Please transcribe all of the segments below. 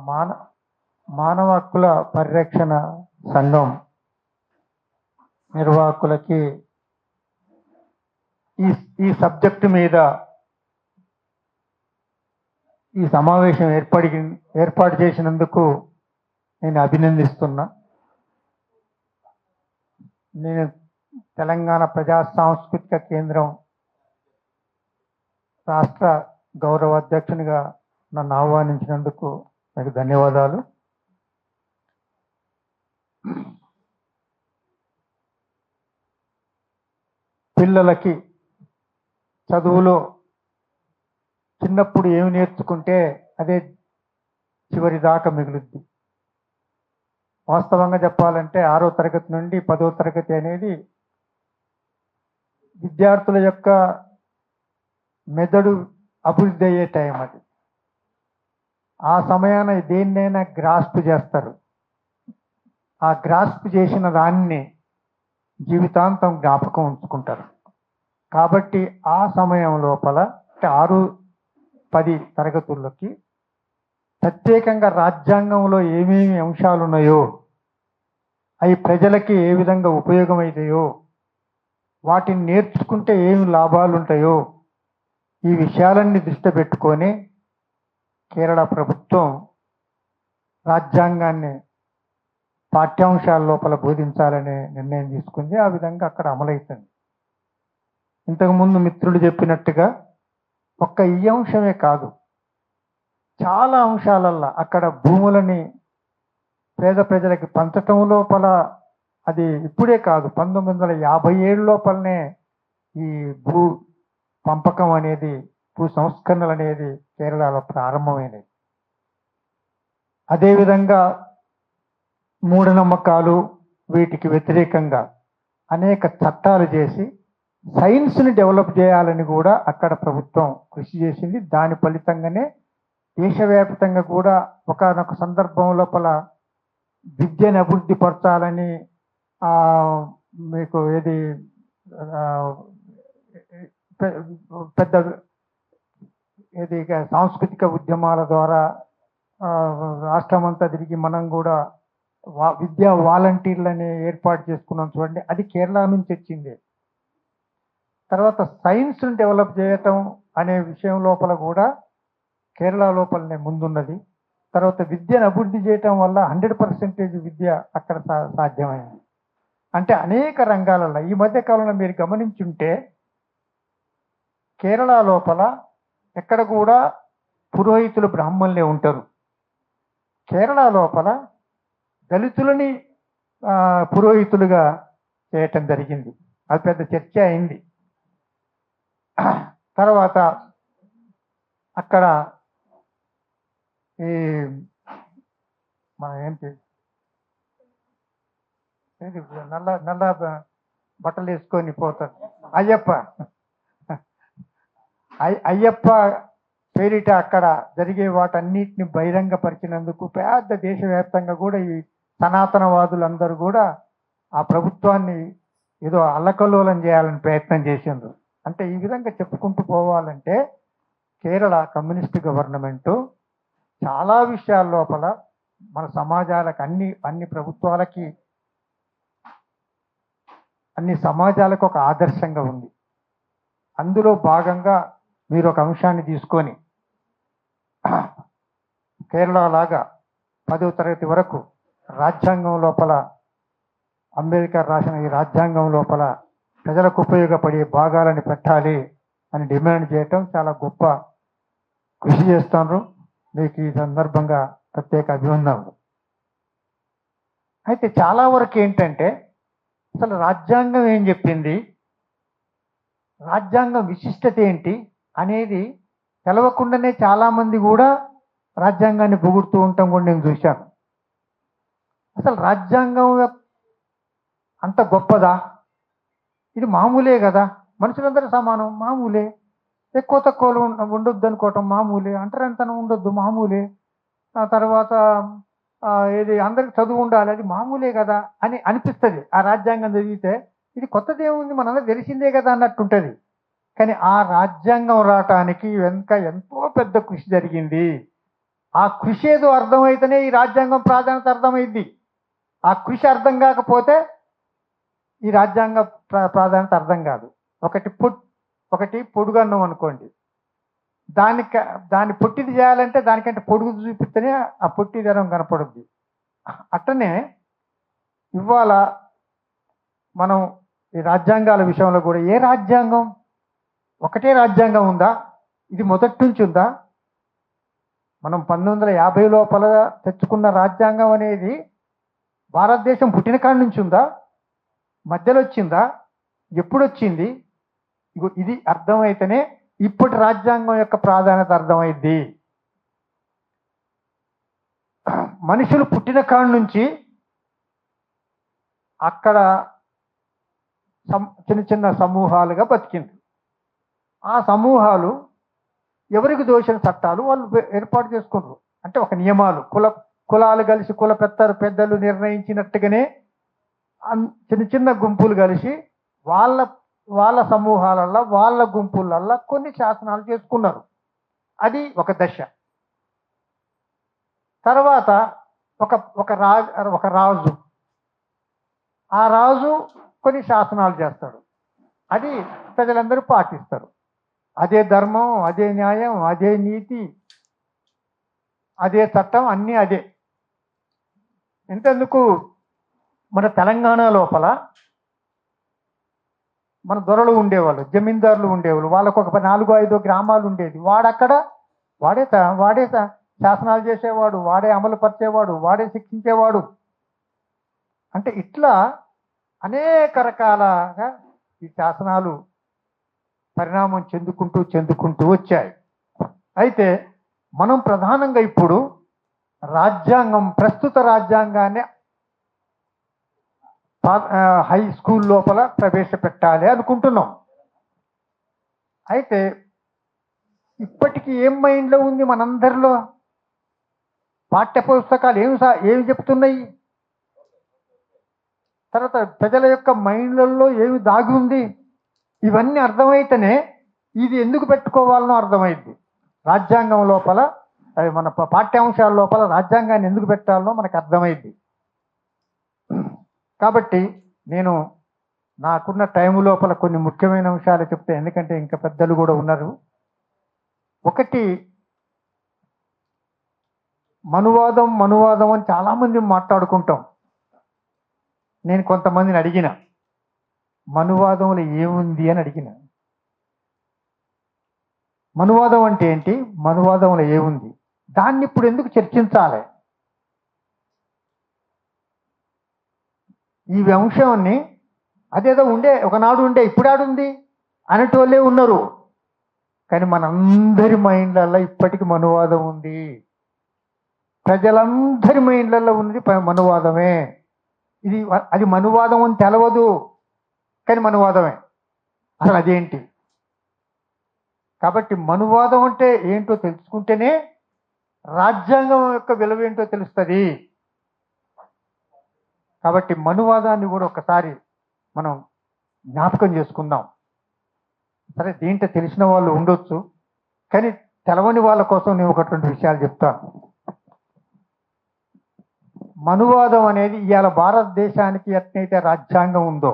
మాన మానవ హక్కుల పరిరక్షణ సంఘం నిర్వాహకులకి ఈ ఈ సబ్జెక్టు మీద ఈ సమావేశం ఏర్పాటు చేసినందుకు నేను అభినందిస్తున్నా. నేను తెలంగాణ ప్రజా సాంస్కృతిక కేంద్రం రాష్ట్ర గౌరవ అధ్యక్షునిగా నన్ను ఆహ్వానించినందుకు మీకు ధన్యవాదాలు. పిల్లలకి చదువులో చిన్నప్పుడు ఏమి నేర్చుకుంటే అదే చివరి దాకా మిగులుద్ది. వాస్తవంగా చెప్పాలంటే 6వ తరగతి నుండి 10వ తరగతి అనేది విద్యార్థుల యొక్క మెదడు అభివృద్ధి అయ్యే టైం అది. ఆ సమయాన దేన్నైనా గ్రాస్ప్ చేస్తారు. ఆ గ్రాస్ప్ చేసిన దాన్ని జీవితాంతం జ్ఞాపకం ఉంచుకుంటారు. కాబట్టి ఆ సమయం లోపల అంటే 6, 10 తరగతుల్లోకి ప్రత్యేకంగా రాజ్యాంగంలో ఏమేమి అంశాలు ఉన్నాయో, అవి ప్రజలకి ఏ విధంగా ఉపయోగమవుతాయో, వాటిని నేర్చుకుంటే ఏమి లాభాలు ఉంటాయో, ఈ విషయాలన్నీ దృష్టి పెట్టుకొని కేరళ ప్రభుత్వం రాజ్యాంగాన్ని పాఠ్యాంశాల లోపల బోధించాలనే నిర్ణయం తీసుకుంది. ఆ విధంగా అక్కడ అమలవుతుంది. ఇంతకుముందు మిత్రులు చెప్పినట్టుగా ఒక్క ఈ అంశమే కాదు, చాలా అంశాలల్లో అక్కడ భూములని పేద ప్రజలకి పంచటం లోపల అది ఇప్పుడే కాదు, 1957 లోపలనే ఈ భూ పంపకం అనేది, భూ సంస్కరణలు అనేది కేరళలో ప్రారంభమైనది. అదేవిధంగా మూఢనమ్మకాలు వీటికి వ్యతిరేకంగా అనేక చట్టాలు చేసి సైన్స్ని డెవలప్ చేయాలని కూడా అక్కడ ప్రభుత్వం కృషి చేసింది. దాని ఫలితంగానే దేశవ్యాప్తంగా కూడా ఒకానొక సందర్భం లోపల విద్యను అభివృద్ధి పరచాలని మీకు ఏది పెద్ద ఏది సాంస్కృతిక ఉద్యమాల ద్వారా రాష్ట్రమంతా తిరిగి మనం కూడా విద్యా వాలంటీర్లని ఏర్పాటు చేసుకున్నాం చూడండి. అది కేరళ నుంచి వచ్చింది. తర్వాత సైన్స్ను డెవలప్ చేయటం అనే విషయం లోపల కూడా కేరళ లోపలనే ముందున్నది. తర్వాత విద్యను అభివృద్ధి చేయటం వల్ల 100% విద్య అక్కడ సాధ్యమైంది. అంటే అనేక రంగాలలో ఈ మధ్య కాలంలో మీరు గమనించుంటే కేరళ లోపల ఎక్కడ కూడా పురోహితులు బ్రాహ్మణులే ఉంటారు. కేరళ లోపల దళితులని పురోహితులుగా చేయటం జరిగింది. అది పెద్ద చర్చ అయింది. తర్వాత అక్కడ ఈ మన ఏంటి నల్ల నల్ల బట్టలు వేసుకొని పోతారు అయ్యప్ప పేరిట అక్కడ జరిగే వాటన్నిటిని బహిరంగపరిచినందుకు పెద్ద దేశవ్యాప్తంగా కూడా ఈ సనాతనవాదులందరూ కూడా ఆ ప్రభుత్వాన్ని ఏదో అల్లకల్లోలం చేయాలని ప్రయత్నం చేసిండ్రు. అంటే ఈ విధంగా చెప్పుకుంటూ పోవాలంటే కేరళ కమ్యూనిస్ట్ గవర్నమెంటు చాలా విషయాల లోపల మన సమాజాలకు అన్ని ప్రభుత్వాలకి అన్ని సమాజాలకు ఒక ఆదర్శంగా ఉంది. అందులో భాగంగా మీరు ఒక అంశాన్ని తీసుకొని కేరళ లాగా 10వ తరగతి వరకు రాజ్యాంగం లోపల అంబేద్కర్ రాసిన ఈ రాజ్యాంగం లోపల ప్రజలకు ఉపయోగపడే భాగాలని పెట్టాలి అని డిమాండ్ చేయటం చాలా గొప్ప కృషి చేస్తున్నారు. మీకు ఈ సందర్భంగా ప్రత్యేక అభినందనలు. అయితే చాలా వరకు ఏంటంటే అసలు రాజ్యాంగం ఏం చెప్పింది, రాజ్యాంగం విశిష్టత ఏంటి అనేది తెలవకుండానే చాలామంది కూడా రాజ్యాంగాన్ని పొగుడుతూ ఉంటాం కూడా నేను చూశాను. అసలు రాజ్యాంగం అంత గొప్పదా? ఇది మామూలే కదా, మనుషులందరూ సమానం మామూలే, ఎక్కువ తక్కువలు ఉండొద్దు అనుకోవటం మామూలే, అంటరంతనం ఉండొద్దు మామూలే, ఆ తర్వాత ఏది అందరికి చదువు ఉండాలి అది మామూలే కదా అని అనిపిస్తుంది. ఆ రాజ్యాంగం చదివితే ఇది కొత్తదేముంది మనందరూ తెలిసిందే కదా అన్నట్టుంటుంది. కానీ ఆ రాజ్యాంగం రావటానికి వెనుక ఎంతో పెద్ద కృషి జరిగింది. ఆ కృషి ఏదో అర్థమైతేనే ఈ రాజ్యాంగం ప్రాధాన్యత అర్థమైంది. ఆ కృషి అర్థం కాకపోతే ఈ రాజ్యాంగ ప్రాధాన్యత అర్థం కాదు. ఒకటి పొడుగన్నం అనుకోండి, దాన్ని పొట్టిది చేయాలంటే దానికంటే పొడుగు చూపిస్తేనే ఆ పొట్టిదనం కనపడుద్ది. అట్టనే ఇవాళ మనం ఈ రాజ్యాంగాల విషయంలో కూడా ఏ రాజ్యాంగం ఒకటే రాజ్యాంగం ఉందా? ఇది మొదటి నుంచి ఉందా? మనం 1950 లోపల తెచ్చుకున్న రాజ్యాంగం అనేది భారతదేశం పుట్టిన కాడి నుంచి ఉందా? మధ్యలో వచ్చిందా? ఎప్పుడు వచ్చింది? ఇగో ఇది అర్థమైతేనే ఇప్పటి రాజ్యాంగం యొక్క ప్రాధాన్యత అర్థమైద్ది. మనుషులు పుట్టిన కాడి నుంచి అక్కడ చిన్న చిన్న సమూహాలుగా బతికింది. ఆ సమూహాలు ఎవరికి దోషిన చట్టాలు వాళ్ళు ఏర్పాటు చేసుకుంటారు. అంటే ఒక నియమాలు, కులాలు కలిసి పెద్దలు నిర్ణయించినట్టుగానే చిన్న చిన్న గుంపులు కలిసి వాళ్ళ సమూహాలల్లో వాళ్ళ గుంపులల్లో కొన్ని శాసనాలు చేసుకున్నారు. అది ఒక దశ. తర్వాత ఒక రాజు, ఆ రాజు కొన్ని శాసనాలు చేస్తాడు, అది ప్రజలందరూ పాటిస్తారు. అదే ధర్మం, అదే న్యాయం, అదే నీతి, అదే చట్టం, అన్నీ అదే. ఎంతెందుకు మన తెలంగాణ లోపల మన దొరలు ఉండేవాళ్ళు, జమీందారులు ఉండేవాళ్ళు, వాళ్ళకు ఒక 4-5 గ్రామాలు ఉండేది. వాడే శాసనాలు చేసేవాడు, వాడే అమలు పరిచేవాడు, వాడే శిక్షించేవాడు. అంటే ఇట్లా అనేక రకాలుగా ఈ శాసనాలు పరిణామం చెందుకుంటూ వచ్చాయి. అయితే మనం ప్రధానంగా ఇప్పుడు ప్రస్తుత రాజ్యాంగాన్ని హై స్కూల్ లోపల ప్రవేశపెట్టాలి అనుకుంటున్నాం. అయితే ఇప్పటికీ ఏం మైండ్లో ఉంది మనందరిలో? పాఠ్య పుస్తకాలు ఏమి చెప్తున్నాయి? తర్వాత ప్రజల యొక్క మైండ్లలో ఏమి దాగి ఉంది? ఇవన్నీ అర్థమైతేనే ఇది ఎందుకు పెట్టుకోవాలనో అర్థమైంది. రాజ్యాంగం లోపల మన పాఠ్యాంశాల లోపల రాజ్యాంగాన్ని ఎందుకు పెట్టాలనో మనకు అర్థమైంది. కాబట్టి నేను నాకున్న టైం లోపల కొన్ని ముఖ్యమైన అంశాలు చెప్తే, ఎందుకంటే ఇంకా పెద్దలు కూడా ఉన్నారు. ఒకటి, మనువాదం అని చాలామంది మాట్లాడుకుంటాం. నేను కొంతమందిని అడిగిన, మనువాదంలో ఏముంది అని అడిగిన. మనువాదం అంటే ఏంటి? మనువాదంలో ఏముంది? దాన్ని ఇప్పుడు ఎందుకు చర్చించాలి? ఈ అంశాన్ని అదేదో ఒకనాడు ఉండే ఇప్పుడు ఆడుంది అనేటోళ్ళే ఉన్నారు. కానీ మనందరి మైండ్లలో ఇప్పటికీ మనువాదం ఉంది. ప్రజలందరి మైండ్లలో ఉన్నది మనువాదమే. అది మనువాదం అని తెలవదు, కానీ మనువాదమే. అసలు అదేంటి? కాబట్టి మనువాదం అంటే ఏంటో తెలుసుకుంటేనే రాజ్యాంగం యొక్క విలువ ఏంటో తెలుస్తుంది. కాబట్టి మనువాదాన్ని కూడా ఒకసారి మనం జ్ఞాపకం చేసుకుందాం. సరే, దీంట్లో తెలిసిన వాళ్ళు ఉండొచ్చు, కానీ తెలవని వాళ్ళ కోసం నేను ఒక 2 విషయాలు చెప్తాను. మనువాదం అనేది ఇవాళ భారతదేశానికి ఎట్లయితే రాజ్యాంగం ఉందో,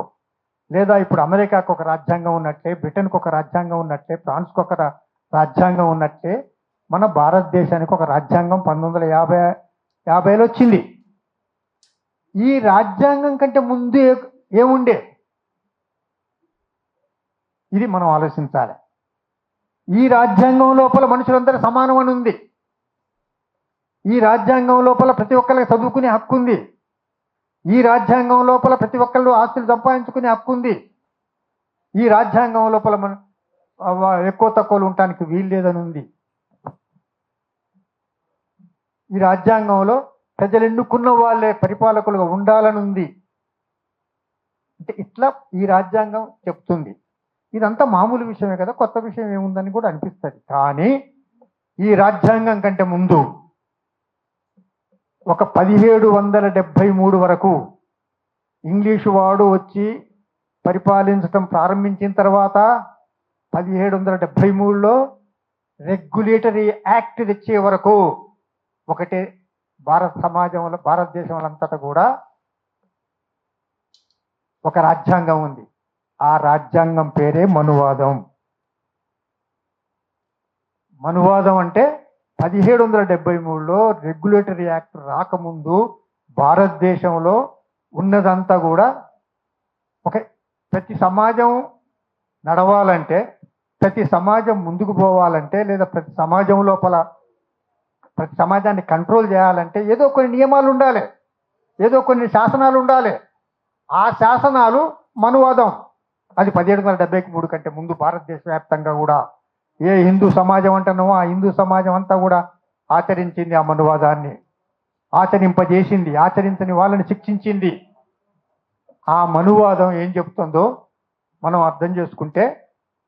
లేదా ఇప్పుడు అమెరికాకు ఒక రాజ్యాంగం ఉన్నట్లే, బ్రిటన్కి ఒక రాజ్యాంగం ఉన్నట్లే, ఫ్రాన్స్కి ఒక రాజ్యాంగం ఉన్నట్లే, మన భారతదేశానికి ఒక రాజ్యాంగం 1950లో వచ్చింది. ఈ రాజ్యాంగం కంటే ముందు ఏముండే? ఇది మనం ఆలోచించాలి. ఈ రాజ్యాంగం లోపల మనుషులందరూ సమానం అని ఉంది. ఈ రాజ్యాంగం లోపల ప్రతి ఒక్కరికి చదువుకునే హక్కు ఉంది. ఈ రాజ్యాంగం లోపల ప్రతి ఒక్కళ్ళు ఆస్తులు సంపాదించుకునే హక్కు ఉంది. ఈ రాజ్యాంగం లోపల మన ఎక్కువ తక్కువలు ఉండటానికి వీలు లేదని ఉంది. ఈ రాజ్యాంగంలో ప్రజలు ఎన్నుకున్న వాళ్ళే పరిపాలకులుగా ఉండాలని ఉంది. అంటే ఇట్లా ఈ రాజ్యాంగం చెప్తుంది. ఇదంతా మామూలు విషయమే కదా, కొత్త విషయం ఏముందని కూడా అనిపిస్తుంది. కానీ ఈ రాజ్యాంగం కంటే ముందు ఒక 1773 వరకు ఇంగ్లీషు వాడు వచ్చి పరిపాలించటం ప్రారంభించిన తర్వాత 1773లో రెగ్యులేటరీ యాక్ట్ తెచ్చే వరకు ఒకటే భారత సమాజంలో భారతదేశంలో అంతటా కూడా ఒక రాజ్యాంగం ఉంది. ఆ రాజ్యాంగం పేరే మనువాదం. మనువాదం అంటే 1773లో రెగ్యులేటరీ యాక్ట్ రాకముందు భారతదేశంలో ఉన్నదంతా కూడా ఒక ప్రతి సమాజం నడవాలంటే, ప్రతి సమాజం ముందుకు పోవాలంటే, లేదా ప్రతి సమాజం లోపల ప్రతి సమాజాన్ని కంట్రోల్ చేయాలంటే ఏదో కొన్ని నియమాలు ఉండాలి, ఏదో కొన్ని శాసనాలు ఉండాలి. ఆ శాసనాలు మనువాదం. అది 1773 కంటే ముందు భారతదేశ వ్యాప్తంగా కూడా ఏ హిందూ సమాజం అంటున్నామో ఆ హిందూ సమాజం అంతా కూడా ఆచరించింది. ఆ మనువాదాన్ని ఆచరింపజేసింది, ఆచరించని వాళ్ళని శిక్షించింది. ఆ మనువాదం ఏం చెప్తుందో మనం అర్థం చేసుకుంటే,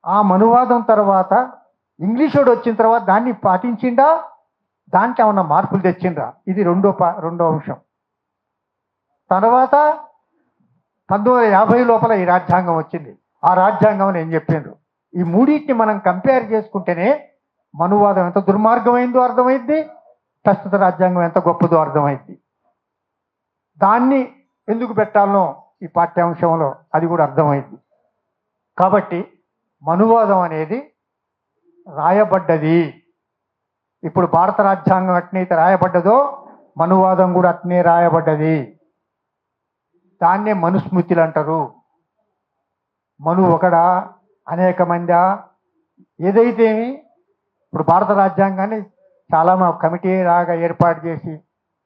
ఆ మనువాదం తర్వాత ఇంగ్లీషోడు వచ్చిన తర్వాత దాన్ని పాటించిండా, దాంట్లో ఏమన్నా మార్పులు తెచ్చిండ్రా? ఇది రెండో అంశం. తర్వాత 1950 లోపల ఈ రాజ్యాంగం వచ్చింది. ఆ రాజ్యాంగం ఏం చెప్పిండ్రు? ఈ మూడింటిని మనం కంపేర్ చేసుకుంటేనే మనువాదం ఎంత దుర్మార్గమైందో అర్థమైంది, ప్రస్తుత రాజ్యాంగం ఎంత గొప్పదో అర్థమైంది. దాన్ని ఎందుకు పెట్టాలనో ఈ పాఠ్యాంశంలో అది కూడా అర్థమైంది. కాబట్టి మనువాదం అనేది రాయబడ్డది. ఇప్పుడు భారత రాజ్యాంగం అట్నైతే రాయబడ్డదో మనువాదం కూడా అట్నే రాయబడ్డది. దాన్నే మనుస్మృతులు అంటారు. మను ఒకడా, అనేక మందా, ఏదైతే ఇప్పుడు భారత రాజ్యాంగాన్ని చాలా కమిటీ లాగా ఏర్పాటు చేసి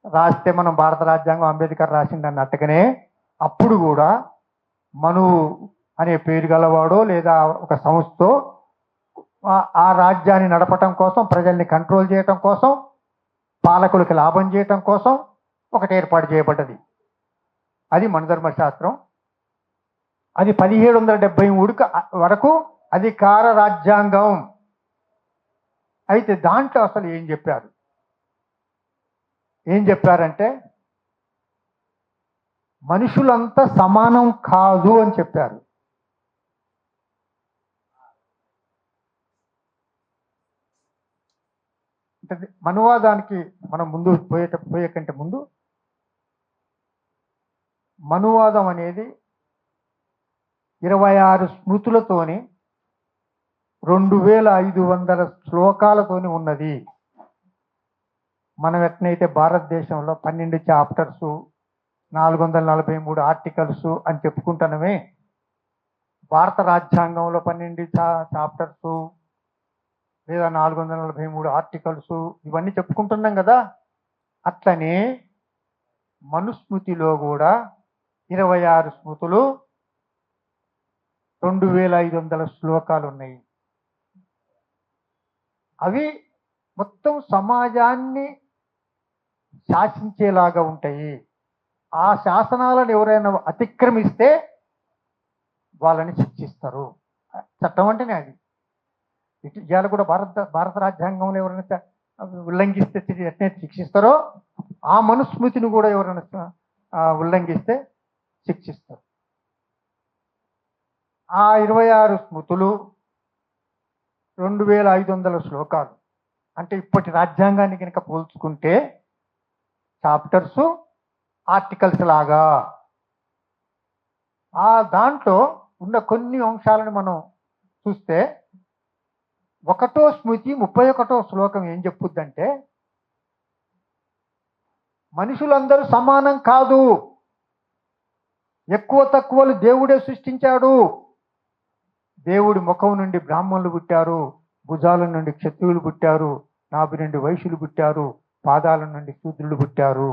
రాస్తే మనం భారత రాజ్యాంగం అంబేద్కర్ రాసింది అన్నట్టుగానే అప్పుడు కూడా మను అనే పేరు గలవాడో లేదా ఒక సంస్థతో ఆ రాజ్యాన్ని నడపటం కోసం, ప్రజల్ని కంట్రోల్ చేయటం కోసం, పాలకులకి లాభం చేయటం కోసం ఒకటి ఏర్పాటు చేయబడ్డది. అది మనుధర్మశాస్త్రం. అది 1773 వరకు అధికార రాజ్యాంగం. అయితే దాంట్లో అసలు ఏం చెప్పారంటే మనుషులంతా సమానం కాదు అని చెప్పారు. అంటే మనువాదానికి మనం ముందు పోయే కంటే ముందు మనువాదం అనేది 26 స్మృతులతోని 2500 శ్లోకాలతోని ఉన్నది. మనం ఎట్నైతే భారతదేశంలో 12 చాప్టర్స్, 443 ఆర్టికల్స్ అని చెప్పుకుంటున్నామే, భారత రాజ్యాంగంలో 12 చాప్టర్స్ లేదా 443 ఆర్టికల్స్ ఇవన్నీ చెప్పుకుంటున్నాం కదా. అట్లనే మనుస్మృతిలో కూడా 26 స్మృతులు, 2500 శ్లోకాలు ఉన్నాయి. అవి మొత్తం సమాజాన్ని శాసించేలాగా ఉంటాయి. ఆ శాసనాలను ఎవరైనా అతిక్రమిస్తే వాళ్ళని శిక్షిస్తారు. చట్టం అంటేనే అది. ఇవాళ కూడా భారత రాజ్యాంగంలో ఎవరైనా ఉల్లంఘిస్తే ఎట్నే శిక్షిస్తారో ఆ మనుస్మృతిని కూడా ఎవరైనా ఉల్లంఘిస్తే శిక్షిస్తారు. ఆ 26 స్మృతులు, 2500 శ్లోకాలు అంటే ఇప్పటి రాజ్యాంగాన్ని కనుక పోల్చుకుంటే చాప్టర్స్, ఆర్టికల్స్ లాగా. ఆ దాంట్లో ఉన్న కొన్ని అంశాలను మనం చూస్తే 1వ స్మృతి 31వ శ్లోకం ఏం చెప్పుద్దంటే మనుషులందరూ సమానం కాదు, ఎక్కువ తక్కువలు దేవుడే సృష్టించాడు. దేవుడి ముఖం నుండి బ్రాహ్మణులు పుట్టారు, భుజాల నుండి క్షత్రియులు పుట్టారు, నాభి నుండి వైశ్యులు పుట్టారు, పాదాల నుండి శూద్రులు పుట్టారు.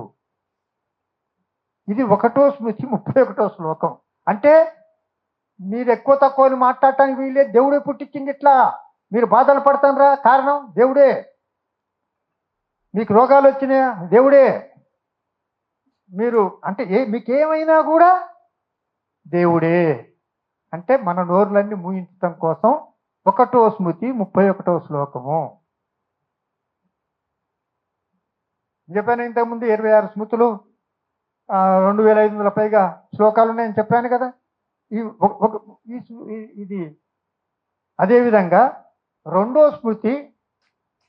ఇది 1వ స్మృతి 31వ శ్లోకం. అంటే మీరు ఎక్కువ తక్కువని మాట్లాడటానికి వీలే, దేవుడే పుట్టించింది. ఇట్లా మీరు బాధలు పడతానరా, కారణం దేవుడే. మీకు రోగాలు వచ్చినాయా, దేవుడే. మీరు అంటే మీకేమైనా కూడా దేవుడే. అంటే మన నోరులన్నీ మూయించడం కోసం 1వ స్మృతి 31వ శ్లోకము. చెప్పాను ఇంతకుముందు 26 స్మృతులు, 2500 పైగా శ్లోకాలు ఉన్నాయని చెప్పాను కదా. ఇది అదేవిధంగా 2వ స్మృతి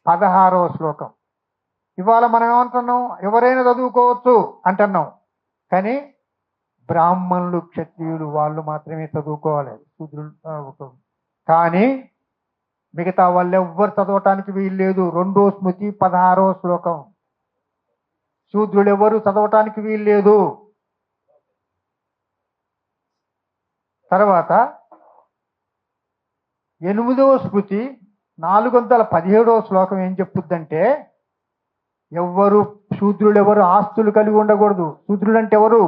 16వ శ్లోకం. ఇవాళ మనం ఏమంటున్నాం, ఎవరైనా చదువుకోవచ్చు అంటున్నాం. కానీ బ్రాహ్మణులు, క్షత్రియులు వాళ్ళు మాత్రమే చదువుకోవాలి, శూద్రులు. కానీ మిగతా వాళ్ళు ఎవ్వరు చదవటానికి వీలు లేదు. 2వ స్మృతి 16వ శ్లోకం. శూద్రులు ఎవరు చదవటానికి వీలు లేదు. తర్వాత 8వ స్మృతి 417వ శ్లోకం ఏం చెప్పుద్దంటే, శూద్రులు ఎవరు ఆస్తులు కలిగి ఉండకూడదు. శూద్రులు అంటే ఎవరు?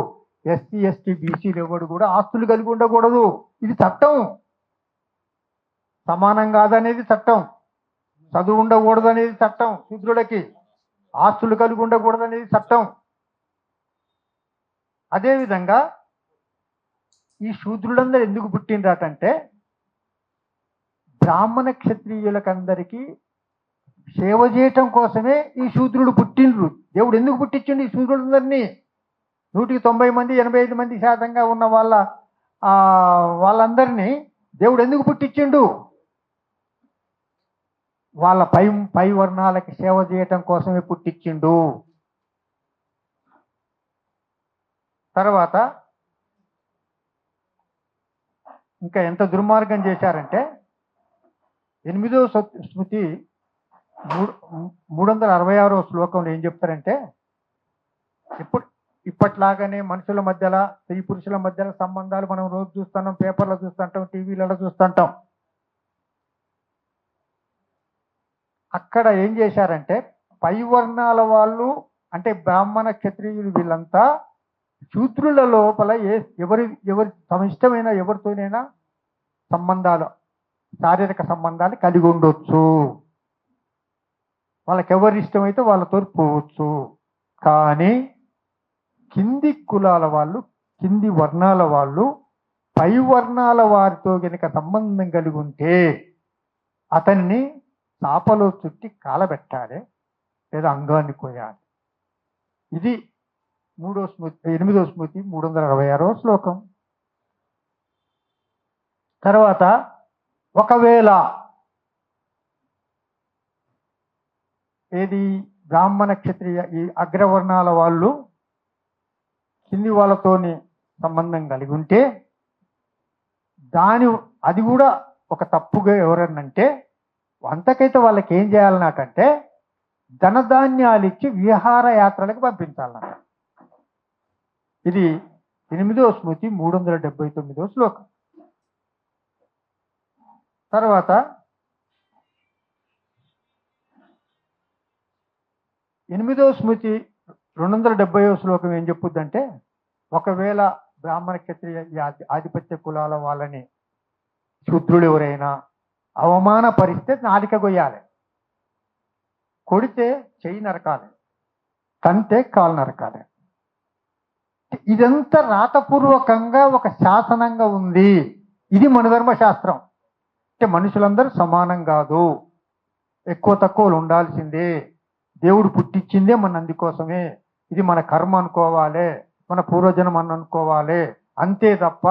ఎస్సీ, ఎస్టీ, బీసీలు ఎవరు కూడా ఆస్తులు కలిగి ఉండకూడదు. ఇది చట్టం. సమానం కాదనేది చట్టం. చదువు ఉండకూడదు అనేది చట్టం. శూద్రులకి ఆస్తులు కలిగి ఉండకూడదు అనేది చట్టం. అదేవిధంగా ఈ శూద్రులందరూ ఎందుకు పుట్టినరాటంటే, బ్రాహ్మణ క్షత్రియులకందరికీ సేవ చేయటం కోసమే ఈ శూద్రుడు పుట్టిండ్రు. దేవుడు ఎందుకు పుట్టించండి ఈ శూద్రులందరినీ? 190 మంది 85 మంది శాతంగా ఉన్న వాళ్ళందరినీ దేవుడు ఎందుకు పుట్టించిండు? వాళ్ళ పై వర్ణాలకి సేవ చేయటం కోసమే పుట్టించిండు. తర్వాత ఇంకా ఎంత దుర్మార్గం చేశారంటే, 8వ స్మృతి 366వ శ్లోకంలో ఏం చెప్తారంటే, ఇప్పట్లాగానే మనుషుల మధ్యలో, స్త్రీ పురుషుల మధ్యలో సంబంధాలు మనం రోజు చూస్తుంటాం, పేపర్లో చూస్తుంటాం, టీవీలలో చూస్తుంటాం. అక్కడ ఏం చేశారంటే, పై వర్ణాల వాళ్ళు అంటే బ్రాహ్మణ క్షత్రియులు వీళ్ళంతా శూద్రుల లోపల ఎవరి తమ ఇష్టమైన ఎవరితోనైనా సంబంధాలు, శారీరక సంబంధాలు కలిగి ఉండొచ్చు. వాళ్ళకి ఎవరి ఇష్టమైతే వాళ్ళతో పోవచ్చు. కానీ కింది కులాల వాళ్ళు, కింది వర్ణాల వాళ్ళు పై వర్ణాల వారితో కనుక సంబంధం కలిగి ఉంటే అతన్ని చాపలో చుట్టి కాలబెట్టాలి, లేదా అంగాన్ని కోయాలి. ఇది 8వ స్మృతి 366వ శ్లోకం. తర్వాత ఒకవేళ ఏది బ్రాహ్మణ క్షత్రియ ఈ అగ్రవర్ణాల వాళ్ళు కింది వాళ్ళతోని సంబంధం కలిగి ఉంటే అది కూడా ఒక తప్పుగా ఎవరన్నంటే, అంతకైతే వాళ్ళకి ఏం చేయాలన్నటంటే ధనధాన్యాలు ఇచ్చి విహార యాత్రలకు పంపించాలన్నట. ఇది 8వ స్మృతి 379వ శ్లోకం. తర్వాత 8వ స్మృతి 270వ శ్లోకం ఏం చెప్పుద్దంటే, ఒకవేళ బ్రాహ్మణ క్షత్రియ ఆధిపత్య కులాల వాళ్ళని శూద్రులు ఎవరైనా అవమానపరిస్తే నాలిక కొయ్యాలి, కొడితే చెయ్యి నరకాలి, తంతే కాలు నరకాలి. ఇదంతా రాతపూర్వకంగా ఒక శాసనంగా ఉంది. ఇది మన ధర్మశాస్త్రం. అంటే మనుషులందరూ సమానం కాదు, ఎక్కువ తక్కువలు ఉండాల్సిందే. దేవుడు పుట్టించిందే మన అందుకోసమే. ఇది మన కర్మ అనుకోవాలి, మన పూర్వజన్మ అనుకోవాలి. అంతే తప్ప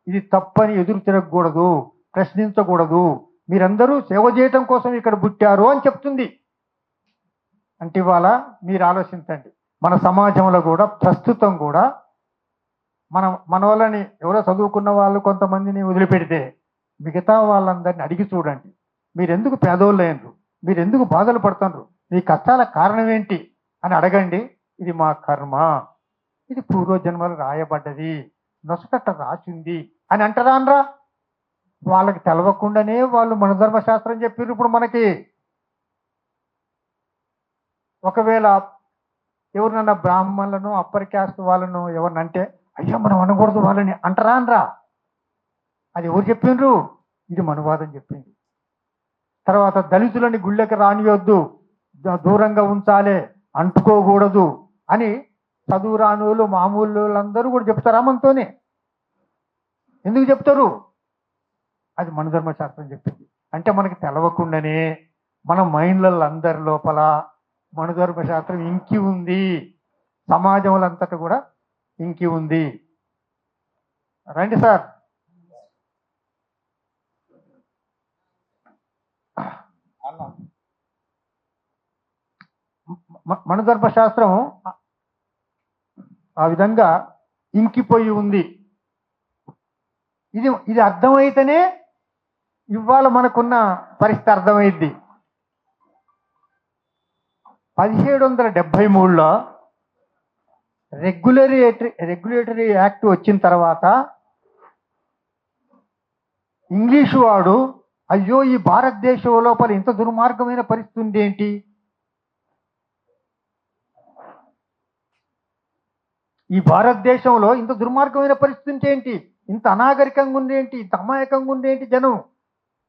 ఇది తప్పని ఎదురు తిరగకూడదు, ప్రశ్నించకూడదు. మీరందరూ సేవ చేయటం కోసం ఇక్కడ పుట్టారు అని చెప్తుంది. అంటే ఇవాళ మీరు ఆలోచించండి, మన సమాజంలో కూడా ప్రస్తుతం కూడా మన వాళ్ళని ఎవరో చదువుకున్న వాళ్ళు కొంతమందిని వదిలిపెడితే మిగతా వాళ్ళందరినీ అడిగి చూడండి, మీరెందుకు పేదోళ్ళు అయినరు, మీరెందుకు బాధలు పడుతున్నారు, మీ కష్టాల కారణం ఏంటి అని అడగండి. ఇది మా కర్మ, ఇది పూర్వజన్మలు రాయబడ్డది, నొసకట్ట రాసింది అని అంటారా అనరా? వాళ్ళకి తెలవకుండానే వాళ్ళు మన ధర్మశాస్త్రం చెప్పారు. ఇప్పుడు మనకి ఒకవేళ ఎవరినన్నా బ్రాహ్మణులను, అప్పర్ క్యాస్ట్ వాళ్ళను ఎవరినంటే, అయ్యా మనం అనకూడదు వాళ్ళని అంటారా అనరా? అది ఎవరు చెప్పిండ్రు? ఇది మనువాదం చెప్పింది. తర్వాత దళితులని గుళ్ళకి రానియొద్దు, దూరంగా ఉంచాలి, అంటుకోకూడదు అని చదువు రానులు మామూలు అందరూ కూడా చెప్తారా మనతోనే? ఎందుకు చెప్తారు? అది మన ధర్మశాస్త్రం చెప్పింది. అంటే మనకి తెలవకుండానే మన మైండ్లలో అందరి లోపల మన ధర్మశాస్త్రం ఇంకి ఉంది, సమాజంలో అంతటా కూడా ఇంకి ఉంది. రండి సార్. మనుధర్మశాస్త్రం ఆ విధంగా ఇంకిపోయి ఉంది. ఇది అర్థమైతేనే ఇవాళ మనకున్న పరిస్థితి అర్థమైంది. 1773లో రెగ్యులేటరీ యాక్ట్ వచ్చిన తర్వాత ఇంగ్లీషు వాడు అయ్యో ఈ భారతదేశం లోపల ఇంత దుర్మార్గమైన పరిస్థితి ఉంది ఏంటి, ఈ భారతదేశంలో ఇంత దుర్మార్గమైన పరిస్థితి ఏంటి, ఇంత అనాగరికంగా ఉండేంటి, ఇంత అమాయకంగా ఉండేంటి, జనం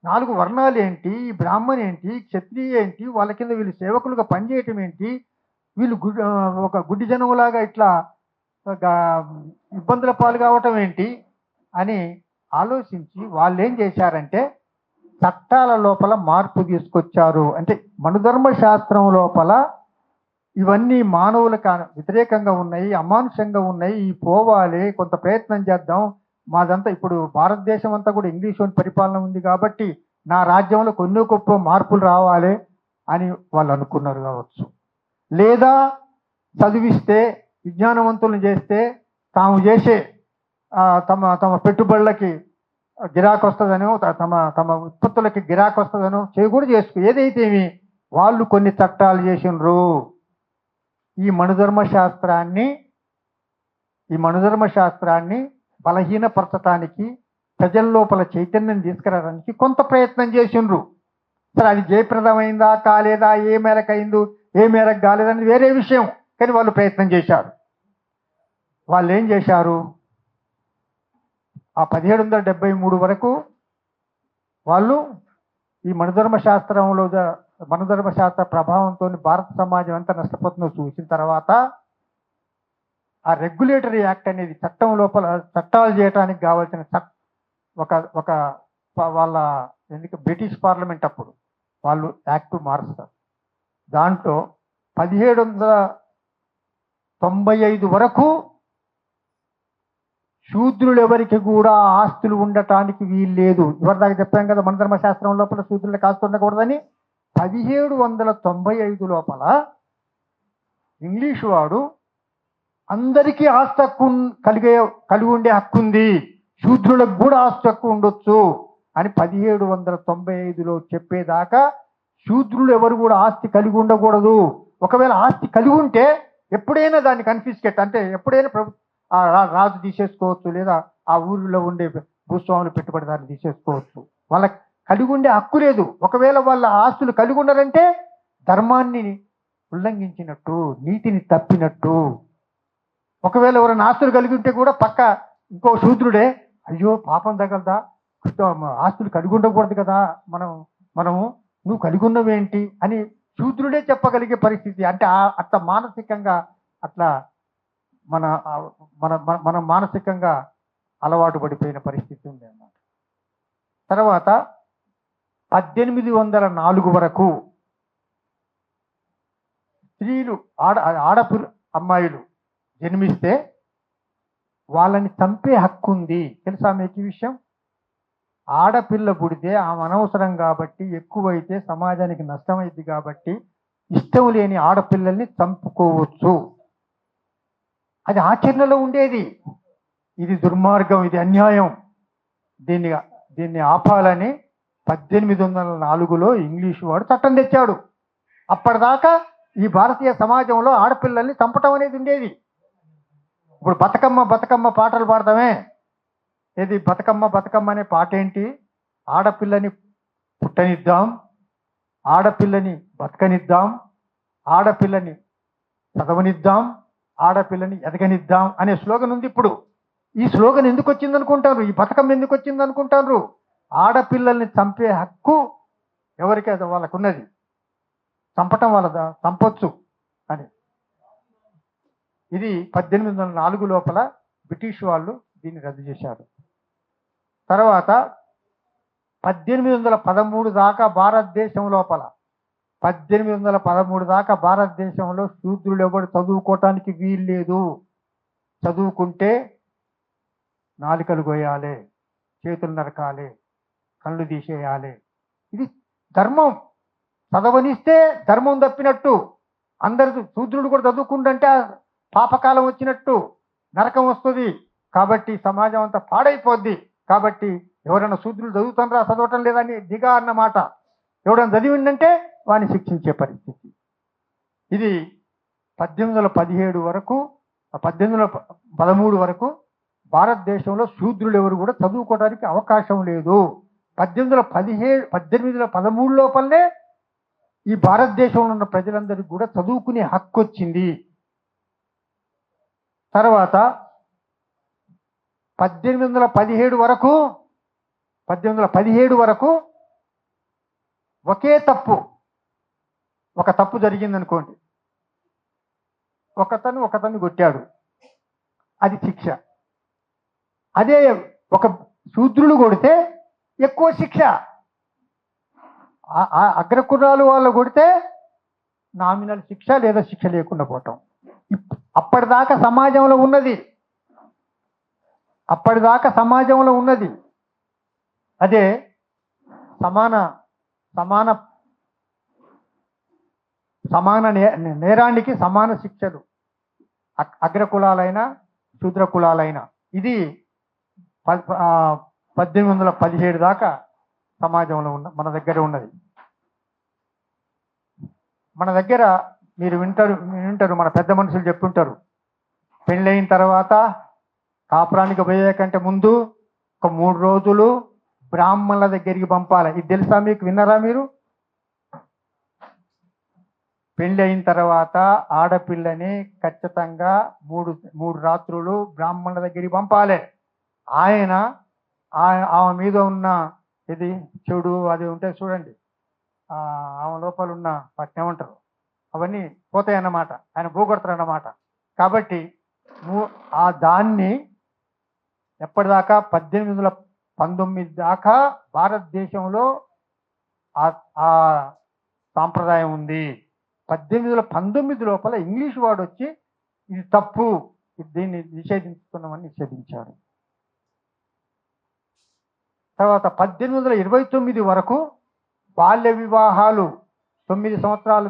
4 వర్ణాలు ఏంటి, ఈ బ్రాహ్మణ్ ఏంటి, క్షత్రియ ఏంటి, వాళ్ళ కింద వీళ్ళు సేవకులుగా పనిచేయటం ఏంటి, వీళ్ళు ఒక గుడ్డి జనంలాగా ఇట్లా ఇబ్బందుల పాలు కావటం ఏంటి అని ఆలోచించి వాళ్ళు ఏం చేశారంటే చట్టాల లోపల మార్పు తీసుకొచ్చారు. అంటే మనుధర్మ శాస్త్రం లోపల ఇవన్నీ మానవులకు వ్యతిరేకంగా ఉన్నాయి, అమానుషంగా ఉన్నాయి, ఈ పోవాలి, కొంత ప్రయత్నం చేద్దాం, మాదంతా ఇప్పుడు భారతదేశం అంతా కూడా ఇంగ్లీష్ పరిపాలన ఉంది కాబట్టి నా రాజ్యంలో కొన్ని గొప్ప మార్పులు రావాలి అని వాళ్ళు అనుకున్నారు కావచ్చు. లేదా చదివిస్తే విజ్ఞానవంతులను చేస్తే తాము చేసే తమ తమ పెట్టుబడులకి గిరాకు వస్తుందనో తమ ఉత్పత్తులకి గిరాకు వస్తుందనో చేయకూడదు చేసుకో. ఏదైతేమి వాళ్ళు కొన్ని చట్టాలు చేసినరు. ఈ మనుధర్మ శాస్త్రాన్ని బలహీనపరచటానికి, ప్రజల లోపల చైతన్యం తీసుకురావడానికి కొంత ప్రయత్నం చేసిండ్రు. సరే అది జయప్రదమైందా కాలేదా, ఏ మేరకు అయిందో ఏ మేరకు కాలేదని వేరే విషయం, కానీ వాళ్ళు ప్రయత్నం చేశారు. వాళ్ళు ఏం చేశారు, ఆ 1773 వరకు వాళ్ళు ఈ మనుధర్మ శాస్త్ర ప్రభావంతో భారత సమాజం ఎంత నష్టపోతుందో చూసిన తర్వాత ఆ రెగ్యులేటరీ యాక్ట్ అనేది చట్టం లోపల చట్టాలు చేయడానికి కావాల్సిన ఒక వాళ్ళ ఎందుకు బ్రిటిష్ పార్లమెంట్ అప్పుడు వాళ్ళు యాక్ట్ మారుస్తారు. దాంట్లో 1795 వరకు శూద్రులు ఎవరికి కూడా ఆస్తులు ఉండటానికి వీలు లేదు. ఇవరిదాకా చెప్పాం కదా మనుధర్మ శాస్త్రం లోపల శూద్రులకు ఆస్తి ఉండకూడదని. 1795 లోపల ఇంగ్లీషు వాడు అందరికీ ఆస్తి హక్కు కలిగి ఉండే హక్కు ఉంది, శూద్రులకు కూడా ఆస్తి హక్కు ఉండొచ్చు అని 1795లో చెప్పేదాకా శూద్రులు ఎవరు కూడా ఆస్తి కలిగి ఉండకూడదు. ఒకవేళ ఆస్తి కలిగి ఉంటే ఎప్పుడైనా దాన్ని కన్ఫిస్కేట్ అంటే ఎప్పుడైనా రాజు తీసేసుకోవచ్చు, లేదా ఆ ఊరిలో ఉండే భూస్వాములు పెట్టుబడిదారులు తీసేసుకోవచ్చు. వాళ్ళకి కలిగి ఉండే హక్కు లేదు. ఒకవేళ వాళ్ళ ఆస్తులు కలిగి ఉన్నారంటే ధర్మాన్ని ఉల్లంఘించినట్టు, నీతిని తప్పినట్టు. ఒకవేళ ఎవరైనా ఆస్తులు కలిగి ఉంటే కూడా పక్క ఇంకో శూద్రుడే అయ్యో పాపం తగలదా, ఆస్తులు కలిగి ఉండకూడదు కదా, మనము నువ్వు కలిగి ఉన్నవేంటి అని శూద్రుడే చెప్పగలిగే పరిస్థితి. అంటే అట్లా మానసికంగా అట్లా మనం మానసికంగా అలవాటు పడిపోయిన పరిస్థితి ఉంది అన్నమాట. తర్వాత 1804 వరకు స్త్రీలు అమ్మాయిలు జన్మిస్తే వాళ్ళని చంపే హక్కు ఉంది. తెలుసా మీకు ఈ విషయం? ఆడపిల్ల పుడితే ఆమె అనవసరం కాబట్టి, ఎక్కువైతే సమాజానికి నష్టమైంది కాబట్టి ఇష్టం లేని ఆడపిల్లల్ని చంపుకోవచ్చు. అది ఆచరణలో ఉండేది. ఇది దుర్మార్గం, ఇది అన్యాయం. దీన్ని ఆపాలని 1804లో ఇంగ్లీషు వాడు చట్టం తెచ్చాడు. అప్పటిదాకా ఈ భారతీయ సమాజంలో ఆడపిల్లల్ని చంపటం అనేది ఉండేది. ఇప్పుడు బతుకమ్మ పాటలు పాడతామే. ఏది బతుకమ్మ అనే పాట ఏంటి? ఆడపిల్లని పుట్టనిద్దాం, ఆడపిల్లని బతకనిద్దాం, ఆడపిల్లని చదవనిద్దాం, ఆడపిల్లని ఎదగనిద్దాం అనే స్లోగన్ ఉంది. ఇప్పుడు ఈ స్లోగన్ ఎందుకు వచ్చింది అనుకుంటారు? ఈ బతుకమ్మ ఎందుకు వచ్చింది అనుకుంటారు? ఆడపిల్లల్ని చంపే హక్కు ఎవరికి వాళ్ళకు ఉన్నది, చంపటం వాళ్ళదా, చంపొచ్చు అని. ఇది 1804 లోపల బ్రిటిష్ వాళ్ళు దీన్ని రద్దు చేశారు. తర్వాత 1813 దాకా భారతదేశం లోపల 1813 దాకా భారతదేశంలో శూద్రులు ఎవరు చదువుకోవటానికి వీలు లేదు. చదువుకుంటే నాలుకలు గోయాలి, చేతులు నరకాలి, కళ్ళు తీసేయాలి. ఇది ధర్మం. చదవనిస్తే ధర్మం తప్పినట్టు. అందరు శూద్రుడు కూడా చదువుకుంటుంటే పాపకాలం వచ్చినట్టు నరకం వస్తుంది. కాబట్టి సమాజం అంతా పాడైపోద్ది. కాబట్టి ఎవరైనా శూద్రులు చదువుతారా చదవటం లేదని దిగా అన్నమాట. ఎవరైనా చదివిందంటే వాడిని శిక్షించే పరిస్థితి. ఇది 1817 వరకు 1813 వరకు భారతదేశంలో శూద్రులు ఎవరు కూడా చదువుకోవడానికి అవకాశం లేదు. 1813 లోపలనే ఈ భారతదేశంలో ఉన్న ప్రజలందరికీ కూడా చదువుకునే హక్కు వచ్చింది. తర్వాత 1817 వరకు ఒకే తప్పు, ఒక తప్పు జరిగిందనుకోండి, ఒకతన్ని కొట్టాడు, అది శిక్ష. అదే ఒక శూద్రులు కొడితే ఎక్కువ శిక్ష. అగ్రకులాలు వాళ్ళు కొడితే నామినల్ శిక్ష లేదా శిక్ష లేకుండా పోవటం. అప్పటిదాకా సమాజంలో ఉన్నది అదే సమాన నేరానికి సమాన శిక్షలు, అగ్రకులాలైనా శూద్ర కులాలైనా. ఇది 1817 దాకా సమాజంలో మన దగ్గర ఉన్నది. మన దగ్గర మీరు వింటారు మన పెద్ద మనుషులు చెప్పుంటారు, పెళ్ళైన తర్వాత కాపురానికి పోయే కంటే ముందు ఒక 3 రోజులు బ్రాహ్మణుల దగ్గరికి పంపాలి. ఇది తెలుసా మీకు? విన్నారా మీరు? పెళ్ళి అయిన తర్వాత ఆడపిల్లని ఖచ్చితంగా 3 రాత్రులు బ్రాహ్మణుల దగ్గరికి పంపాలి. ఆమె మీద ఉన్న ఇది చెడు అది ఉంటే చూడండి, ఆమె లోపల ఉన్న వాటిని ఏమంటారు, అవన్నీ పోతాయి అన్నమాట. ఆయన పోగొడతారు అన్నమాట. కాబట్టి దాన్ని ఎప్పటిదాకా 1819 దాకా భారతదేశంలో ఆ సాంప్రదాయం ఉంది. 1819 లోపల ఇంగ్లీష్ వాడు వచ్చి ఇది తప్పు, దీన్ని నిషేధించుకున్నామని నిషేధించారు. తర్వాత 1829 వరకు బాల్య వివాహాలు 9 సంవత్సరాలు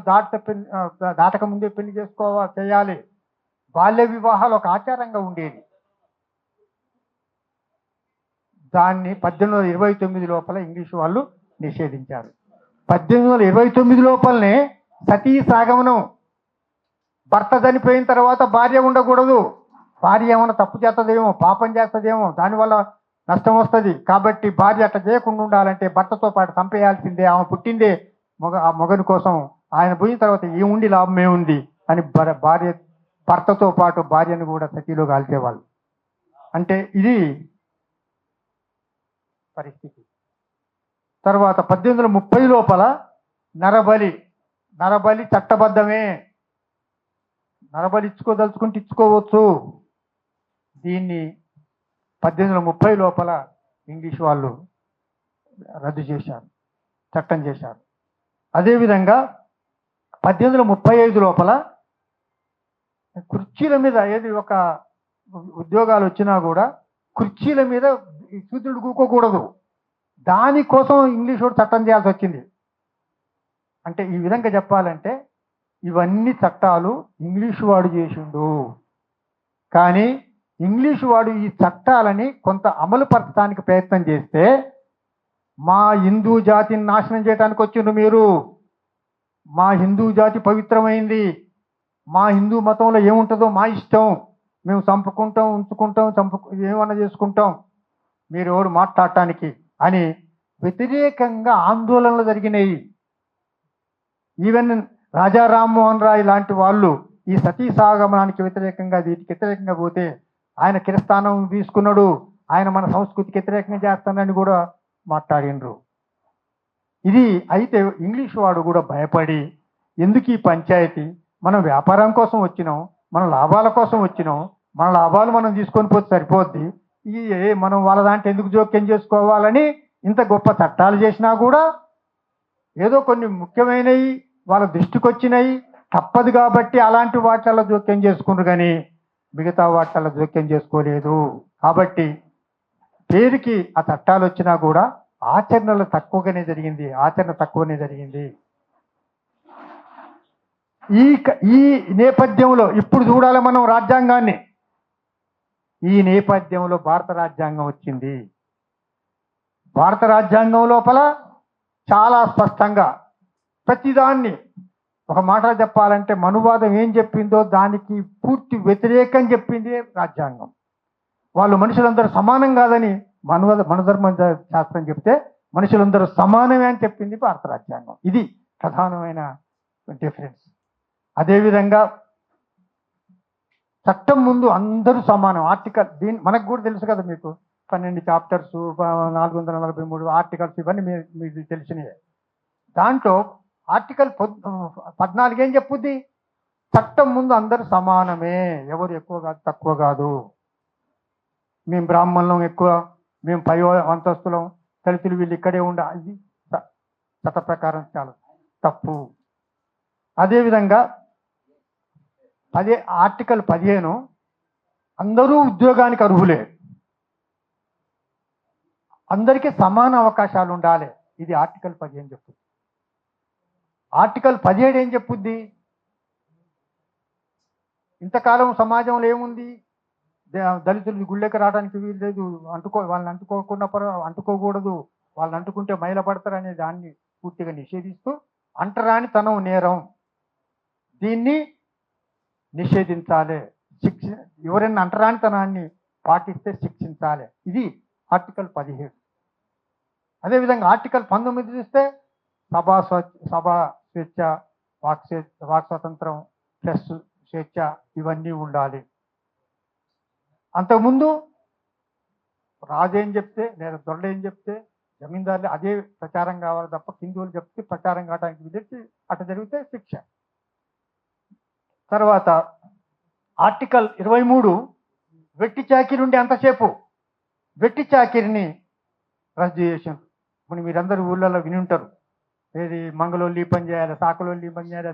దాటక ముందే పెళ్లి చేయాలి. బాల్య వివాహాలు ఒక ఆచారంగా ఉండేది. దాన్ని 1829 లోపల ఇంగ్లీష్ వాళ్ళు నిషేధించారు. 1829 లోపలనే సతీ సాగమనం, భర్త చనిపోయిన తర్వాత భార్య ఉండకూడదు. భార్య ఏమైనా తప్పు చేస్తుందేమో, పాపం చేస్తుందేమో, దానివల్ల నష్టం వస్తుంది. కాబట్టి భార్య అట్లా చేయకుండా ఉండాలంటే భర్తతో పాటు చంపేయాల్సిందే. ఆమె పుట్టిందే ఆ మొగని కోసం, ఆయన పోయిన తర్వాత ఏముండి లాభం ఏముంది అని భర్తతో పాటు భార్యను కూడా సతీలో కాల్చేవాళ్ళు. అంటే ఇది పరిస్థితి. తర్వాత 1830 లోపల నరబలి చట్టబద్ధమే. నరబలి ఇచ్చుకోదలుచుకుంటే ఇచ్చుకోవచ్చు. దీన్ని 1830 లోపల ఇంగ్లీష్ వాళ్ళు రద్దు చేశారు, చట్టం చేశారు. అదేవిధంగా 1835 లోపల కుర్చీల మీద ఏది ఒక ఉద్యోగాలు వచ్చినా కూడా కుర్చీల మీద శూద్రుడు కూకోకూడదు. దానికోసం ఇంగ్లీష్ వాడు చట్టం చేయాల్సి వచ్చింది. అంటే ఈ విధంగా చెప్పాలంటే ఇవన్నీ చట్టాలు ఇంగ్లీష్ వాడు చేసిండు. కానీ ఇంగ్లీష్ వాడు ఈ చట్టాలని కొంత అమలుపరచడానికి ప్రయత్నం చేస్తే మా హిందూ జాతిని నాశనం చేయడానికి వచ్చిండ్రు మీరు. మా హిందూ జాతి పవిత్రమైంది, మా హిందూ మతంలో ఏముంటుందో మా ఇష్టం, మేము చంపుకుంటాం, ఉంచుకుంటాం, ఏమన్నా చేసుకుంటాం, మీరు ఎవరు మాట్లాడటానికి అని వ్యతిరేకంగా ఆందోళనలు జరిగినాయి. ఈవెన్ రాజా రామ్మోహన్ రాయ్ లాంటి వాళ్ళు ఈ సతీ సాగమనానికి వ్యతిరేకంగా, వీటికి వ్యతిరేకంగా పోతే ఆయన కిరస్థానం తీసుకున్నాడు. ఆయన మన సంస్కృతికి వ్యతిరేకంగా చేస్తానని కూడా మాట్లాడిండ్రు. ఇది అయితే ఇంగ్లీష్ వాడు కూడా భయపడి, ఎందుకు ఈ పంచాయతీ, మనం వ్యాపారం కోసం వచ్చినాం, మన లాభాల కోసం వచ్చినాం, మన లాభాలు మనం తీసుకొని పోతే సరిపోద్ది, మనం వాళ్ళ దాంట్లో ఎందుకు జోక్యం చేసుకోవాలని ఇంత గొప్ప చట్టాలు చేసినా కూడా ఏదో కొన్ని ముఖ్యమైనవి వాళ్ళ దృష్టికి వచ్చినాయి, తప్పదు కాబట్టి అలాంటి వాటిల్లో జోక్యం చేసుకున్నారు. కానీ మిగతా వాటిల్లో జోక్యం చేసుకోలేదు. కాబట్టి పేరుకి ఆ చట్టాలు వచ్చినా కూడా ఆచరణ తక్కువనే జరిగింది. ఈ నేపథ్యంలో ఇప్పుడు చూడాలి మనం రాజ్యాంగాన్ని. ఈ నేపథ్యంలో భారత రాజ్యాంగం వచ్చింది. భారత రాజ్యాంగం లోపల చాలా స్పష్టంగా ప్రతిదాన్ని, ఒక మాట చెప్పాలంటే మనువాదం ఏం చెప్పిందో దానికి పూర్తి వ్యతిరేకం చెప్పింది రాజ్యాంగం. వాళ్ళు మనుషులందరూ సమానం కాదని మనధర్మ శాస్త్రం చెప్తే మనుషులందరూ సమానమే అని చెప్పింది భారత రాజ్యాంగం. ఇది ప్రధానమైన డిఫరెన్స్. అదేవిధంగా చట్టం ముందు అందరూ సమానం. ఆర్టికల్ మనకు కూడా తెలుసు కదా, మీకు 12 చాప్టర్స్, 443 ఆర్టికల్స్, ఇవన్నీ మీకు తెలిసినవే. దాంట్లో ఆర్టికల్ 14 ఏం చెప్పుద్ది? చట్టం ముందు అందరూ సమానమే, ఎవరు ఎక్కువ కాదు తక్కువ కాదు. మేము బ్రాహ్మణులం ఎక్కువ, మేము పై అంతస్తులం, దళితులు వీళ్ళు ఇక్కడే ఇది చట్ట ప్రకారం చాలా తప్పు. అదేవిధంగా ఆర్టికల్ 15 అందరూ ఉద్యోగానికి అర్హులే, అందరికీ సమాన అవకాశాలు ఉండాలి. ఇది ఆర్టికల్ 15 చెప్పుద్ది. ఆర్టికల్ 17 ఏం చెప్పుద్ది? ఇంతకాలం సమాజంలో ఏముంది? దళితులు గుళ్ళకి రావడానికి వీలు లేదు, వాళ్ళని అంటుకోకూడదు, వాళ్ళని అంటుకుంటే మైల పడతారు అనే దాన్ని పూర్తిగా నిషేధిస్తూ అంటరానితనం నేరం, దీన్ని నిషేధించాలి. ఎవరైనా అంటరానితనాన్ని పాటిస్తే శిక్షించాలి. ఇది ఆర్టికల్ 17. అదేవిధంగా ఆర్టికల్ 19 చూస్తే సభా స్వేచ్ఛ, వాక్ స్వాతంత్రం ప్లస్ స్వేచ్ఛ, ఇవన్నీ ఉండాలి. అంతకుముందు రాజు ఏం చెప్తే లేదా దొరలు ఏం చెప్తే జమీందారులు అదే ప్రచారం కావాలి తప్ప హిందువులు చెప్తే ప్రచారం కావడానికి విధించి అటు జరిగితే శిక్ష. తర్వాత ఆర్టికల్ 23 వెట్టి చాకిరి ఉండే అంతసేపు వెట్టి చాకిరిని రద్దు చేసారు. ఇప్పుడు మీరందరూ ఊళ్ళలో విని ఉంటారు, ఏది మంగళోళ్ళు ఈ పని చేయాలి, సాకలోళ్ళు ఈ పని చేయాలి,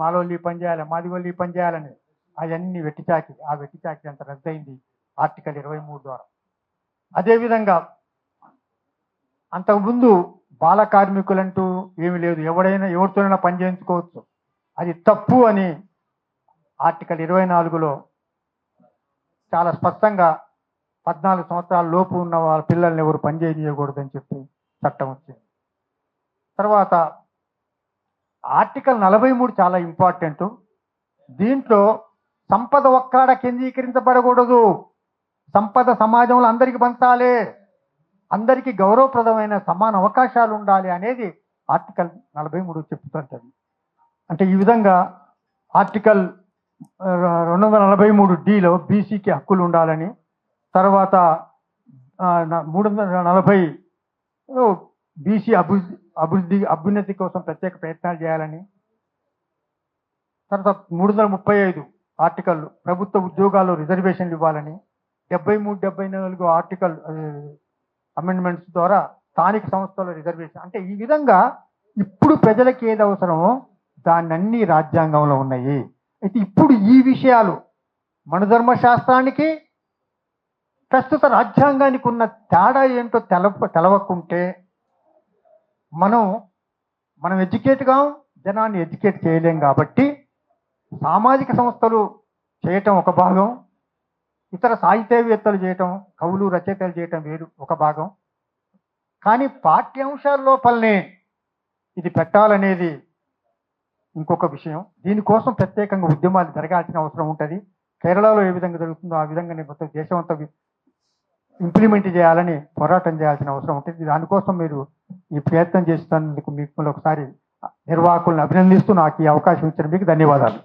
మాలోళ్ళు ఈ పని చేయాలి, మాదిగోళ్ళు ఈ పని చేయాలని. అవన్నీ వెట్టి చాకిరి. ఆ వెట్టి చాకిరి అంత రద్దయింది ఆర్టికల్ 23 ద్వారా. అదేవిధంగా అంతకుముందు బాల కార్మికులంటూ ఏమి లేదు, ఎవరితోనైనా పని చేయించుకోవచ్చు, అది తప్పు అని ఆర్టికల్ 24లో చాలా స్పష్టంగా 14 సంవత్సరాల లోపు ఉన్న వాళ్ళ పిల్లల్ని ఎవరు పని చేయకూడదని చెప్పి చట్టం వచ్చింది. తర్వాత ఆర్టికల్ 43 చాలా ఇంపార్టెంట్. దీంట్లో సంపద ఒక్కడ కేంద్రీకరించబడకూడదు, సంపద సమాజంలో అందరికీ పంచాలి, అందరికీ గౌరవప్రదమైన సమాన అవకాశాలు ఉండాలి అనేది ఆర్టికల్ 43 చెప్తుంటుంది. అంటే ఈ విధంగా ఆర్టికల్ 243Dలో బీసీకి హక్కులు ఉండాలని, తర్వాత 340 బీసీ అభ్యున్నతి కోసం ప్రత్యేక ప్రయత్నాలు చేయాలని, తర్వాత 335 ఆర్టికల్ ప్రభుత్వ ఉద్యోగాల్లో రిజర్వేషన్లు ఇవ్వాలని, 73, 74 ఆర్టికల్ అమెండ్మెంట్స్ ద్వారా స్థానిక సంస్థల రిజర్వేషన్. అంటే ఈ విధంగా ఇప్పుడు ప్రజలకు ఏది అవసరమో దాన్ని రాజ్యాంగంలో ఉన్నాయి. అయితే ఇప్పుడు ఈ విషయాలు మన ధర్మశాస్త్రానికి ప్రస్తుత రాజ్యాంగానికి ఉన్న తేడా ఏంటో తెలవకుంటే మనం ఎడ్యుకేట్గా జనాన్ని ఎడ్యుకేట్ చేయలేం. కాబట్టి సామాజిక సంస్థలు చేయటం ఒక భాగం, ఇతర సాహిత్యవేత్తలు చేయటం, కవులు రచయితలు చేయటం వేరు ఒక భాగం. కానీ పాఠ్యాంశాల లోపలనే ఇది పెట్టాలనేది ఇంకొక విషయం. దీనికోసం ప్రత్యేకంగా ఉద్యమాలు జరగాల్సిన అవసరం ఉంటుంది. కేరళలో ఏ విధంగా జరుగుతుందో ఆ విధంగానే మొత్తం దేశం అంతా ఇంప్లిమెంట్ చేయాలని పోరాటం చేయాల్సిన అవసరం ఉంటుంది. దానికోసం మీరు ఈ ప్రయత్నం చేస్తున్నందుకు మీకు ఒకసారి నిర్వాహకులను అభినందిస్తూ నాకు ఈ అవకాశం ఇచ్చిన మీకు ధన్యవాదాలు.